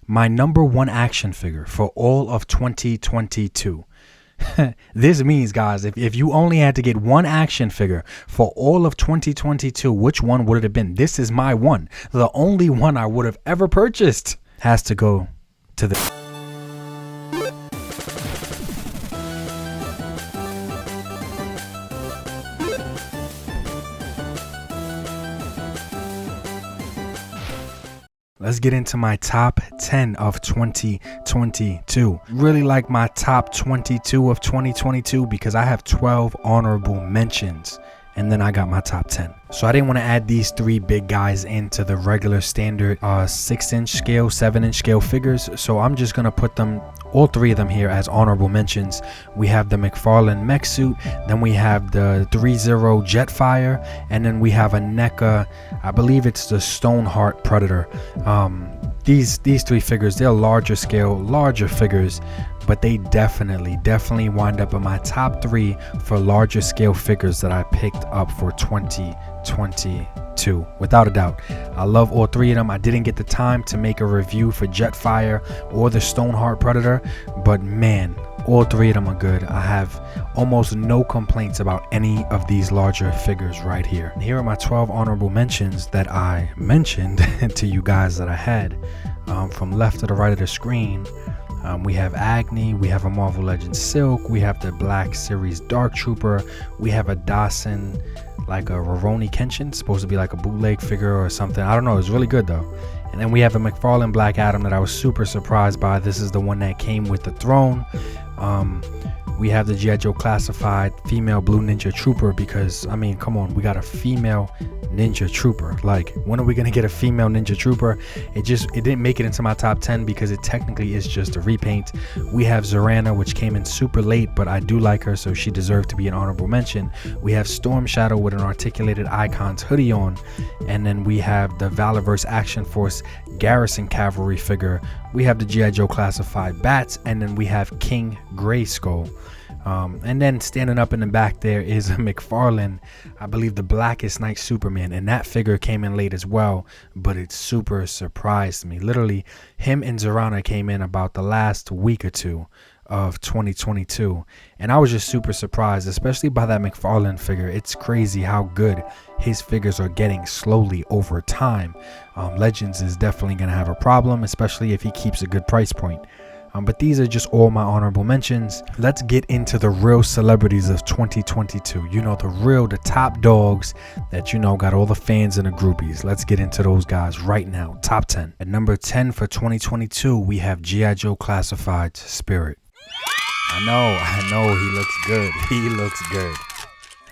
my #1 action figure for all of 2022. This means, guys, if you only had to get one action figure for all of 2022, which one would it have been? This is my one. The only one I would have ever purchased has to go to the... Let's get into my top 10 of 2022. Really like my top 22 of 2022 because I have 12 honorable mentions. And then I got my top 10. So I didn't want to add these three big guys into the regular standard 6-inch scale, 7-inch scale figures. So I'm just going to put them, all three of them here, as honorable mentions. We have the McFarlane mech suit. Then we have the 3-0 Jetfire. And then we have a NECA, I believe it's the Stoneheart Predator. These three figures, they're larger scale, larger figures, but they definitely wind up in my top 3 for larger scale figures that I picked up for 2022, without a doubt. I love all three of them. I didn't get the time to make a review for Jetfire or the Stoneheart Predator, but man, all three of them are good. I have almost no complaints about any of these larger figures right here. And here are my 12 honorable mentions that I mentioned to you guys that I had. From left to the right of the screen, we have Agni, we have a Marvel Legends Silk, we have the Black Series Dark Trooper, we have a Dawson, like a Rurouni Kenshin, supposed to be like a bootleg figure or something. I don't know, it's really good though. And then we have a McFarlane Black Adam that I was super surprised by. This is the one that came with the throne. We have the G.I. Joe Classified female Blue Ninja Trooper because, I mean, come on, we got a female Ninja Trooper. Like, when are we gonna get a female Ninja Trooper? It didn't make it into my top 10 because it technically is just a repaint. We have Zorana, which came in super late, but I do like her, so she deserved to be an honorable mention. We have Storm Shadow with an articulated Icons hoodie on, and then we have the Valorverse Action Force Garrison Cavalry figure. We have the G.I. Joe Classified Bats, and then we have King Grayskull. And then standing up in the back there is a McFarlane, I believe the Blackest Night Superman, and that figure came in late as well, but it super surprised me. Literally, him and Zorana came in about the last week or two of 2022, and I was just super surprised, especially by that McFarlane figure. It's crazy how good his figures are getting slowly over time. Legends is definitely going to have a problem, especially if he keeps a good price point. But these are just all my honorable mentions. Let's get into the real celebrities of 2022. You know, the top dogs that, you know, got all the fans and the groupies. Let's get into those guys right now. Top 10. At number 10 for 2022, we have G.I. Joe Classified Spirit. I know, he looks good. He looks good.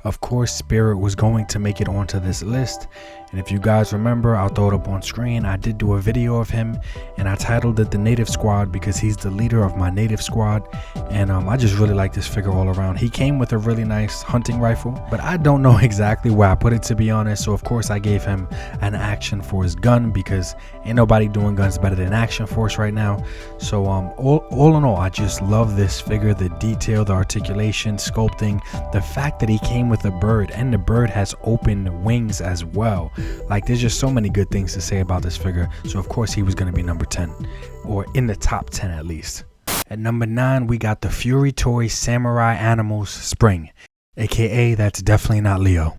Of course, Spirit was going to make it onto this list. And if you guys remember, I'll throw it up on screen. I did do a video of him and I titled it the Native Squad because he's the leader of my Native Squad. And I just really like this figure all around. He came with a really nice hunting rifle, but I don't know exactly where I put it, to be honest. So of course I gave him an Action Force gun because ain't nobody doing guns better than Action Force right now. So all in all, I just love this figure, the detail, the articulation, sculpting, the fact that he came with a bird and the bird has open wings as well. Like, there's just so many good things to say about this figure. So of course he was going to be number 10, or in the top 10 at least. At number 9, we got the Fury Toy Samurai Animals Spring, aka that's definitely not Leo.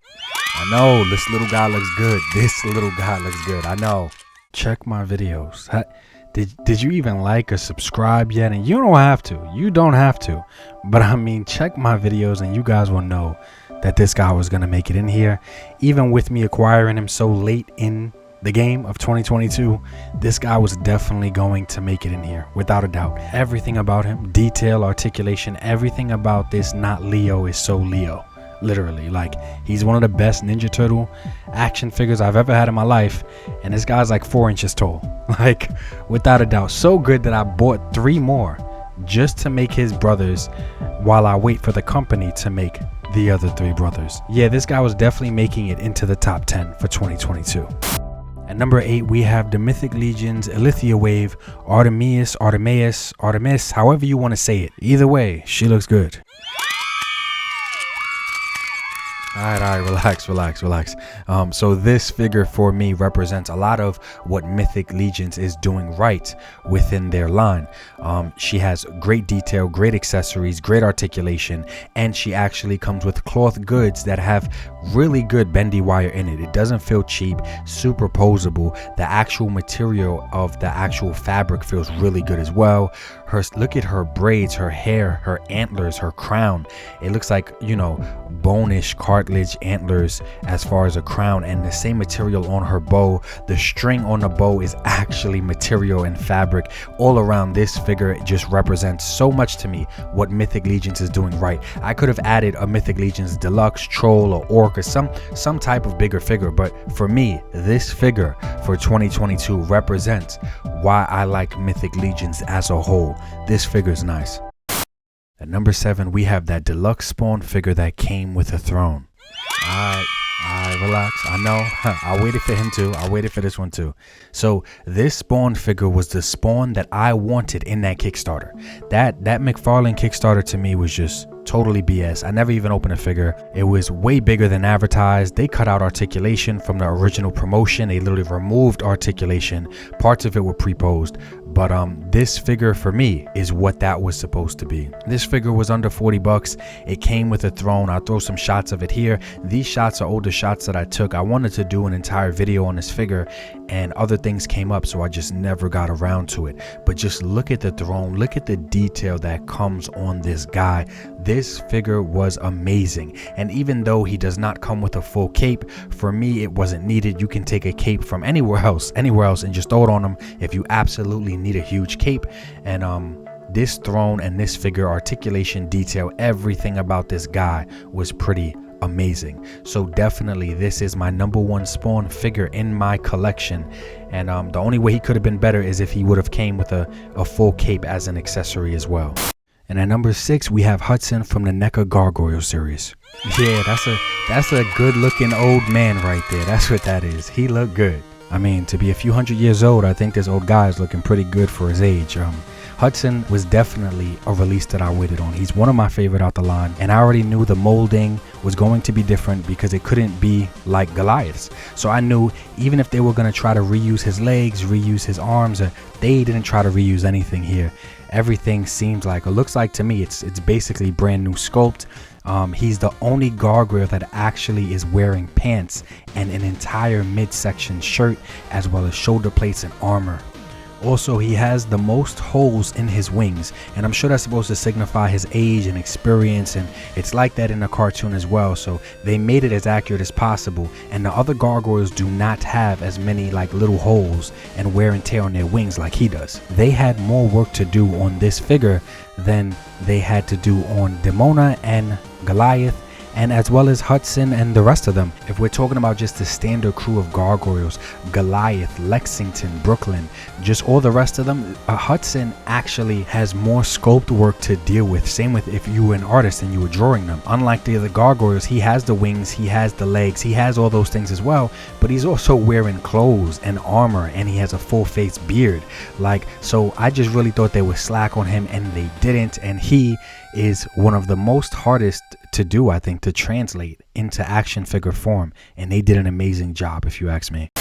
I know, this little guy looks good. This little guy looks good. I know. Check my videos. Did you even like or subscribe yet? And you don't have to. You don't have to. But I mean, check my videos and you guys will know that this guy was going to make it in here. Even with me acquiring him so late in the game of 2022, this guy was definitely going to make it in here, without a doubt. Everything about him, detail, articulation, everything about this not Leo is so Leo. Literally, like, he's one of the best Ninja Turtle action figures I've ever had in my life, and this guy's like 4 inches tall. Like, without a doubt. So good that I bought 3 more just to make his brothers while I wait for the company to make the other 3 brothers. Yeah, this guy was definitely making it into the top 10 for 2022. At number 8, we have the Mythic Legions Elithia Wave Artemis, however you want to say it. Either way, she looks good. All right, relax. So this figure for me represents a lot of what Mythic Legions is doing right within their line. She has great detail, great accessories, great articulation, and she actually comes with cloth goods that have really good bendy wire in it. It doesn't feel cheap, super posable. The actual material of the actual fabric feels really good as well. Look at her braids, her hair, her antlers, her crown. It looks like, you know, bonish cartilage antlers as far as a crown, and the same material on her bow. The string on the bow is actually material and fabric. All around, this figure just represents so much to me what Mythic Legions is doing right. I could have added a Mythic Legions Deluxe, Troll, or Orc, or some type of bigger figure, but for me, this figure for 2022 represents why I like Mythic Legions as a whole. This figure is nice. At number 7, we have that deluxe Spawn figure that came with a throne. Alright, relax. I know. I waited for him too. I waited for this one too. So this Spawn figure was the Spawn that I wanted in that Kickstarter. That McFarlane Kickstarter to me was just totally BS. I never even opened a figure. It was way bigger than advertised. They cut out articulation from the original promotion. They literally removed articulation. Parts of it were pre-posed. But this figure for me is what that was supposed to be. This figure was under 40 bucks. It came with a throne. I'll throw some shots of it here. These shots are older shots that I took. I wanted to do an entire video on this figure, and other things came up, so I just never got around to it. But just look at the throne. Look at the detail that comes on this guy. This figure was amazing, and even though he does not come with a full cape, for me it wasn't needed. You can take a cape from anywhere else and just throw it on him if you absolutely need a huge cape. And this throne and this figure, articulation, detail, everything about this guy was pretty amazing. So definitely this is my number 1 Spawn figure in my collection, and the only way he could have been better is if he would have came with a full cape as an accessory as well. And at number 6, we have Hudson from the NECA Gargoyle series. Yeah, that's a good looking old man right there. That's what that is. He looked good. I mean, to be a few hundred years old, I think this old guy is looking pretty good for his age. Hudson was definitely a release that I waited on. He's one of my favorite out the line, and I already knew the molding was going to be different because it couldn't be like Goliath's. So I knew even if they were going to try to reuse his legs, reuse his arms, they didn't try to reuse anything here. Everything seems like, or looks like to me, it's basically brand new sculpt. He's the only gargoyle that actually is wearing pants and an entire midsection shirt, as well as shoulder plates and armor. Also, he has the most holes in his wings, and I'm sure that's supposed to signify his age and experience, and it's like that in the cartoon as well. So they made it as accurate as possible, and the other gargoyles do not have as many like little holes and wear and tear on their wings like he does. They had more work to do on this figure than they had to do on Demona and Goliath, and as well as Hudson and the rest of them. If we're talking about just the standard crew of gargoyles, Goliath, Lexington, Brooklyn, just all the rest of them, Hudson actually has more sculpt work to deal with. Same with if you were an artist and you were drawing them. Unlike the other gargoyles, he has the wings, he has the legs, he has all those things as well, but he's also wearing clothes and armor, and he has a full face beard. So I just really thought they would slack on him, and they didn't, and he is one of the most hardest to do, I think, to translate into action figure form, and they did an amazing job if you ask me.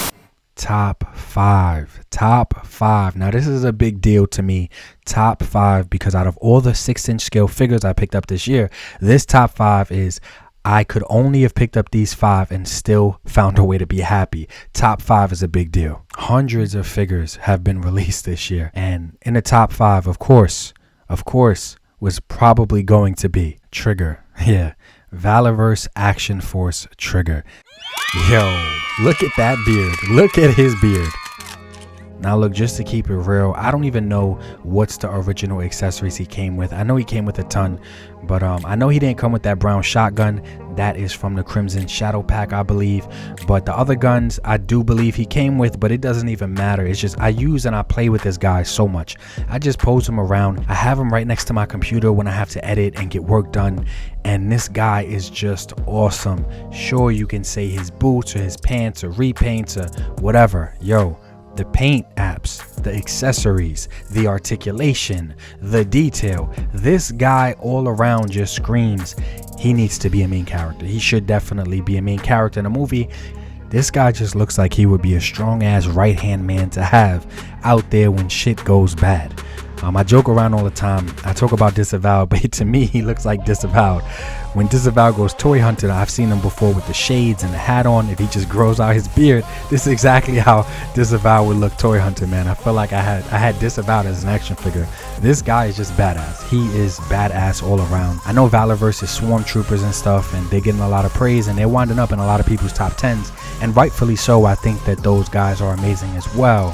Top 5. Now this is a big deal to me. Top 5, because out of all the 6-inch scale figures I picked up this year, this top 5 is, I could only have picked up these 5 and still found a way to be happy. Top 5 is a big deal. Hundreds of figures have been released this year, and in the top 5, of course, was probably going to be Trigger. Yeah, Valorverse Action Force Trigger. Yo, look at that beard. Look at his beard. Now look, just to keep it real, I don't even know what's the original accessories he came with. I know he came with a ton, but I know he didn't come with that brown shotgun. That is from the Crimson Shadow pack, I believe. But the other guns, I do believe he came with, but it doesn't even matter. It's just I use and I play with this guy so much. I just pose him around. I have him right next to my computer when I have to edit and get work done. And this guy is just awesome. Sure, you can say his boots or his pants or repaints or whatever. Yo, The paint apps, the accessories, the articulation, the detail. This guy all around just screams he needs to be a main character. He should definitely be a main character in a movie. This guy just looks like he would be a strong ass right hand man to have out there when shit goes bad. I joke around all the time. I talk about Disavowed, but to me, he looks like Disavowed. When Disavowed goes toy hunting, I've seen him before with the shades and the hat on. If he just grows out his beard, this is exactly how Disavowed would look toy hunting, man. I feel like I had Disavowed as an action figure. This guy is just badass. He is badass all around. I know Valor vs. Swarm Troopers and stuff, and they're getting a lot of praise, and they're winding up in a lot of people's top 10s, and rightfully so. I think that those guys are amazing as well.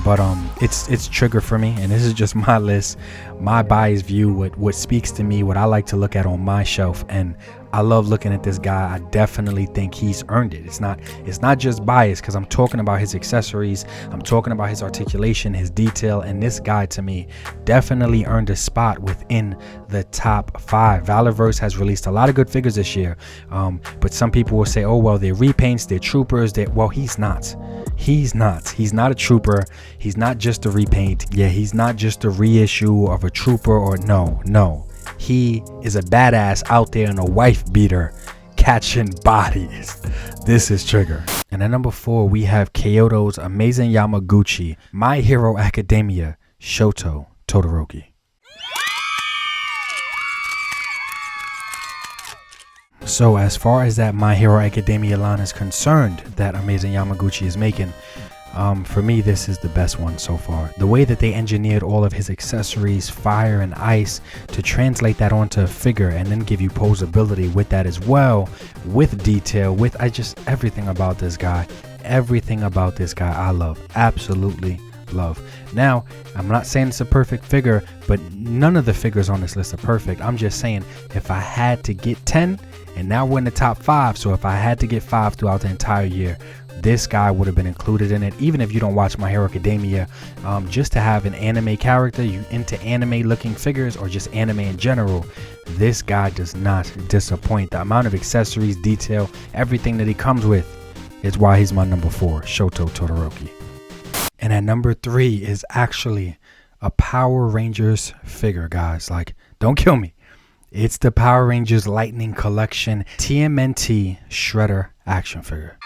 But it's Trigger for me, and this is just my list, my biased view, what speaks to me, what I like to look at on my shelf. And I love looking at this guy. I definitely think he's earned it. It's not just bias, because I'm talking about his accessories, I'm talking about his articulation, his detail, and this guy to me definitely earned a spot within the top 5. Valorverse has released a lot of good figures this year, but some people will say, oh well, they're repaints, they're troopers. Well, he's not a trooper. He's not just a repaint. Yeah, he's not just a reissue of a trooper. Or no, he is a badass out there in a wife beater catching bodies. This is Trigger. And at number 4, we have Kyoto's Amazing Yamaguchi My Hero Academia Shoto Todoroki. So as far as that My Hero Academia line is concerned, that Amazing Yamaguchi is making, for me, this is the best one so far. The way that they engineered all of his accessories, fire and ice, to translate that onto a figure and then give you posability with that as well, with detail, with everything about this guy. Everything about this guy I love, absolutely love. Now, I'm not saying it's a perfect figure, but none of the figures on this list are perfect. I'm just saying, if I had to get 10, and now we're in the top 5, so if I had to get 5 throughout the entire year, this guy would have been included in it. Even if you don't watch My Hero Academia, just to have an anime character, you into anime looking figures, or just anime in general, this guy does not disappoint. The amount of accessories, detail, everything that he comes with is why he's my number 4, Shoto Todoroki. And at number 3 is actually a Power Rangers figure, guys. Like, don't kill me. It's the Power Rangers Lightning Collection TMNT Shredder action figure.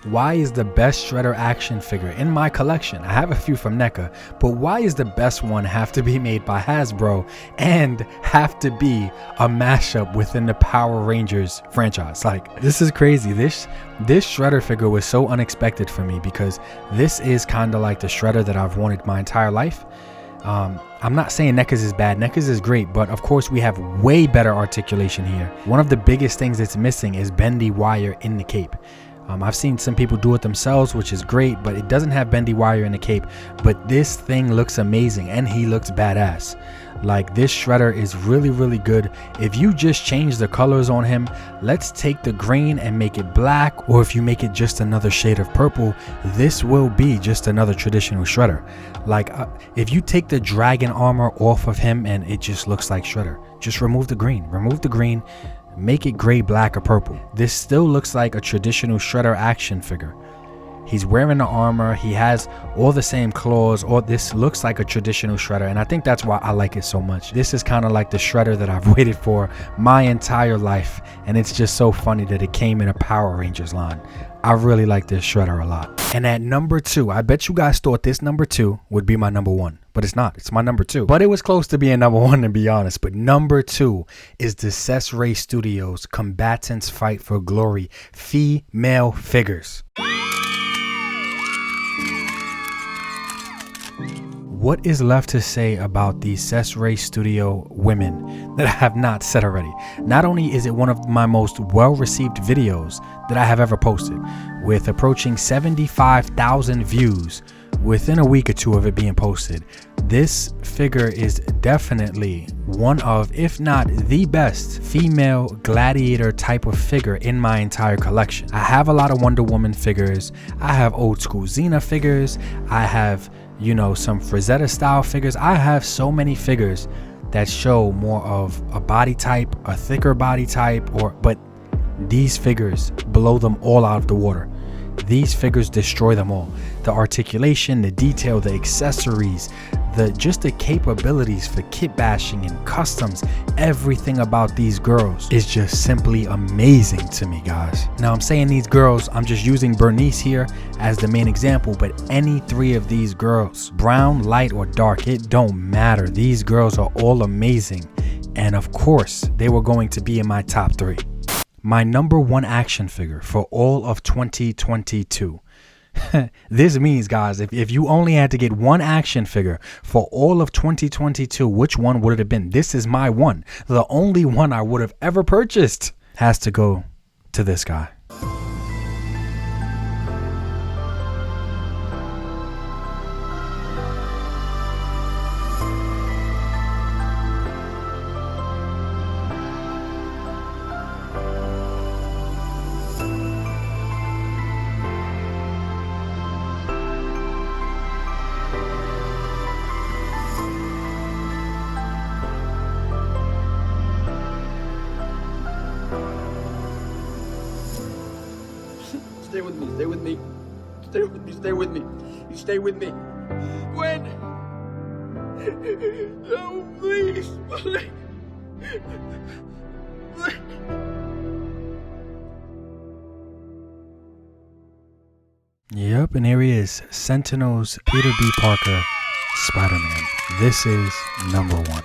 Why is the best Shredder action figure in my collection? I have a few from NECA, but why is the best one have to be made by Hasbro and have to be a mashup within the Power Rangers franchise? Like, this is crazy. This Shredder figure was so unexpected for me, because this is kind of like the Shredder that I've wanted my entire life. I'm not saying NECA's is bad. NECA's is great, but of course we have way better articulation here. One of the biggest things that's missing is bendy wire in the cape. I've seen some people do it themselves, which is great, but it doesn't have bendy wire in the cape. But this thing looks amazing, and he looks badass. Like, this Shredder is really, really good. If you just change the colors on him, let's take the green and make it black, or if you make it just another shade of purple, this will be just another traditional Shredder. Like, if you take the dragon armor off of him and it just looks like Shredder, just remove the green, make it gray, black, or purple. This still looks like a traditional Shredder action figure. He's wearing the armor, he has all the same claws, or this looks like a traditional Shredder, and I think that's why I like it so much. This is kind of like the Shredder that I've waited for my entire life, and it's just so funny that it came in a Power Rangers line. I really like this Shredder a lot. And at number 2, I bet you guys thought this number 2 would be my number 1, but it's not. It's my number 2. But it was close to being number 1, to be honest. But number 2 is the Sesray Studios Combatants Fight for Glory female figures. What is left to say about the Sesray Studio women that I have not said already? Not only is it one of my most well-received videos that I have ever posted, with approaching 75,000 views within a week or two of it being posted, this figure is definitely one of, if not the best, female gladiator type of figure in my entire collection. I have a lot of Wonder Woman figures. I have old school Xena figures. I have, you know, some Frazetta style figures. I have so many figures that show more of a body type, a thicker body type, but these figures blow them all out of the water. These figures destroy them all. The articulation, the detail, the accessories, just the capabilities for kit bashing and customs, everything about these girls is just simply amazing to me, guys. Now I'm saying these girls, I'm just using Bernice here as the main example, but any three of these girls, brown, light, or dark, it don't matter. These girls are all amazing. And of course, they were going to be in my top 3. My number 1 action figure for all of 2022. This means, guys, if you only had to get one action figure for all of 2022, which one would it have been? This is my one. The only one I would have ever purchased has to go to this guy. Stay with me, stay with me. Stay with me, stay with me. You stay with me. When? No, please. Yep, and here he is. Sentinel's Peter B. Parker Spider-Man. This is number 1.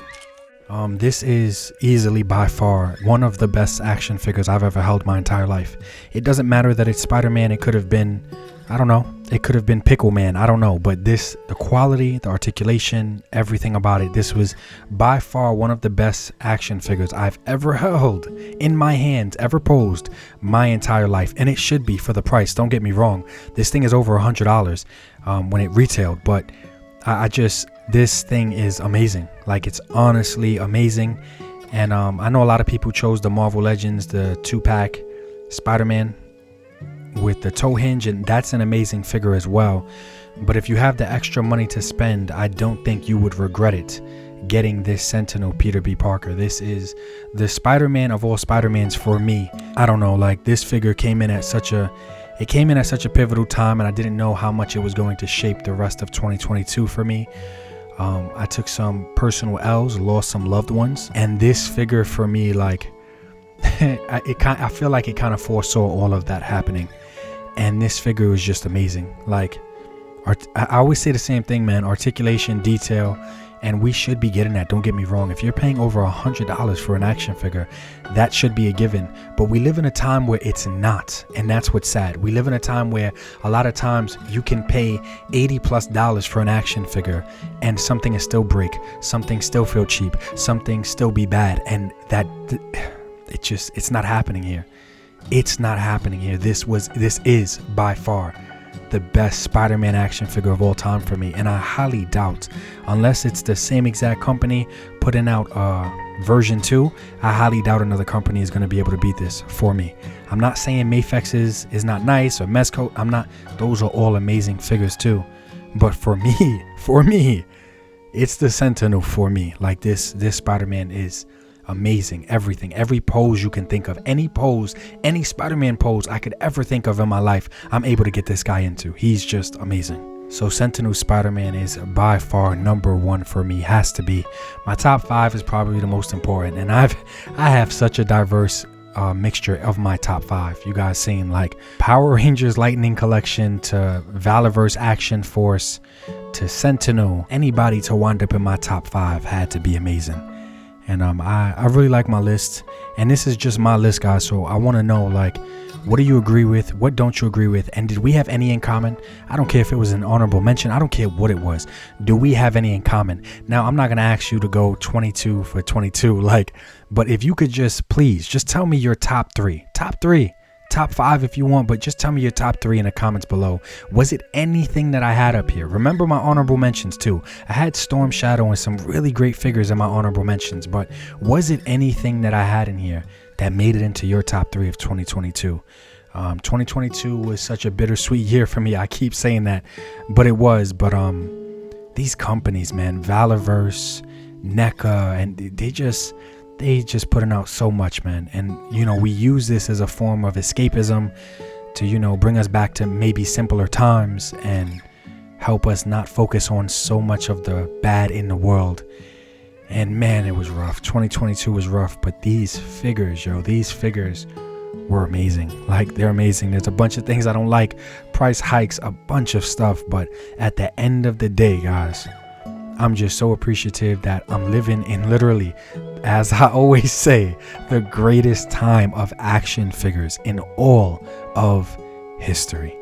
This is easily by far one of the best action figures I've ever held my entire life. It doesn't matter that it's Spider-Man. It could have been, I don't know, it could have been Pickle Man. I don't know. But the quality, the articulation, everything about it, this was by far one of the best action figures I've ever held in my hands, ever posed my entire life. And it should be for the price. Don't get me wrong. This thing is over $100 when it retailed. But this thing is amazing. Like, it's honestly amazing. And I know a lot of people chose the Marvel Legends, the 2-pack Spider-Man with the toe hinge, and that's an amazing figure as well. But if you have the extra money to spend, I don't think you would regret it getting this Sentinel Peter B. Parker. This is the Spider-Man of all Spider-Mans for me. I don't know, like, this figure came in at such a pivotal time, and I didn't know how much it was going to shape the rest of 2022 for me. I took some personal L's, lost some loved ones, and this figure for me, like, I feel like it kind of foresaw all of that happening. And this figure was just amazing. Like, I always say the same thing, man. Articulation, detail, and we should be getting that. Don't get me wrong. If you're paying over $100 for an action figure, that should be a given. But we live in a time where it's not, and that's what's sad. We live in a time where a lot of times you can pay $80+ for an action figure, and something is still break, something still feel cheap, something still be bad, and it's not happening here. It's not happening here. This is by far the best Spider-Man action figure of all time for me, and I highly doubt, unless it's the same exact company putting out version 2, I highly doubt another company is going to be able to beat this for me. I'm not saying Mafex is not nice, or Mezco. Those are all amazing figures too, but for me, it's the Sentinel for me. Like, this Spider-Man is amazing. Everything, every pose you can think of, any pose, any Spider-Man pose I could ever think of in my life, I'm able to get this guy into. He's just amazing. So Sentinel Spider-Man is by far number 1 for me. Has to be. My top 5 is probably the most important, and I have such a diverse mixture of my top 5. You guys seen, like, Power Rangers Lightning Collection to Valorverse Action Force to Sentinel. Anybody to wind up in my top 5 had to be amazing. And I really like my list, and this is just my list, guys. So I want to know, like, what do you agree with? What don't you agree with? And did we have any in common? I don't care if it was an honorable mention. I don't care what it was. Do we have any in common? Now, I'm not going to ask you to go 22 for 22, like, but if you could just please just tell me your top 3, top 5 if you want, but just tell me your top 3 in the comments below. Was it anything that I had up here? Remember my honorable mentions too. I had Storm Shadow and some really great figures in my honorable mentions, but was it anything that I had in here that made it into your top 3 of 2022? 2022 was such a bittersweet year for me. I keep saying that, but it was. But these companies, man, Valorverse, NECA, and they just putting out so much, man. And you know, we use this as a form of escapism to, you know, bring us back to maybe simpler times and help us not focus on so much of the bad in the world. And man, it was rough. 2022 was rough, but these figures, yo, these figures were amazing. Like, they're amazing. There's a bunch of things I don't like, price hikes, a bunch of stuff, but at the end of the day, guys, I'm just so appreciative that I'm living in, literally, as I always say, the greatest time of action figures in all of history.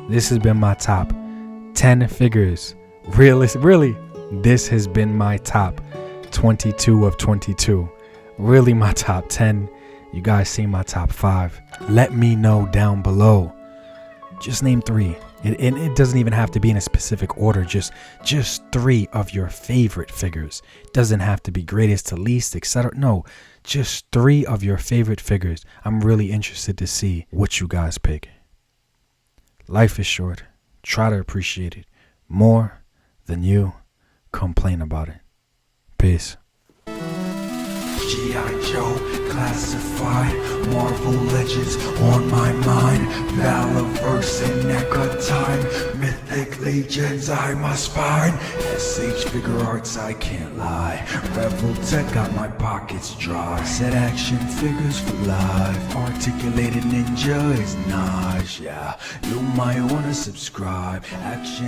This has been my top 10 figures. Really, this has been my top 22 of 22. Really, my top 10. You guys see my top 5. Let me know down below. Just name 3. It doesn't even have to be in a specific order. Just 3 of your favorite figures. Doesn't have to be greatest to least, etc. No, just 3 of your favorite figures. I'm really interested to see what you guys pick. Life is short. Try to appreciate it more than you complain about it. Peace. G.I. Joe, classified, Marvel Legends on my mind, Valorverse and NECA time, Mythic Legions I must find, SH Figure Arts I can't lie, Rebel Tech got my pockets dry, Set Action Figures for life, Articulated Ninja is nausea, you might wanna subscribe, Action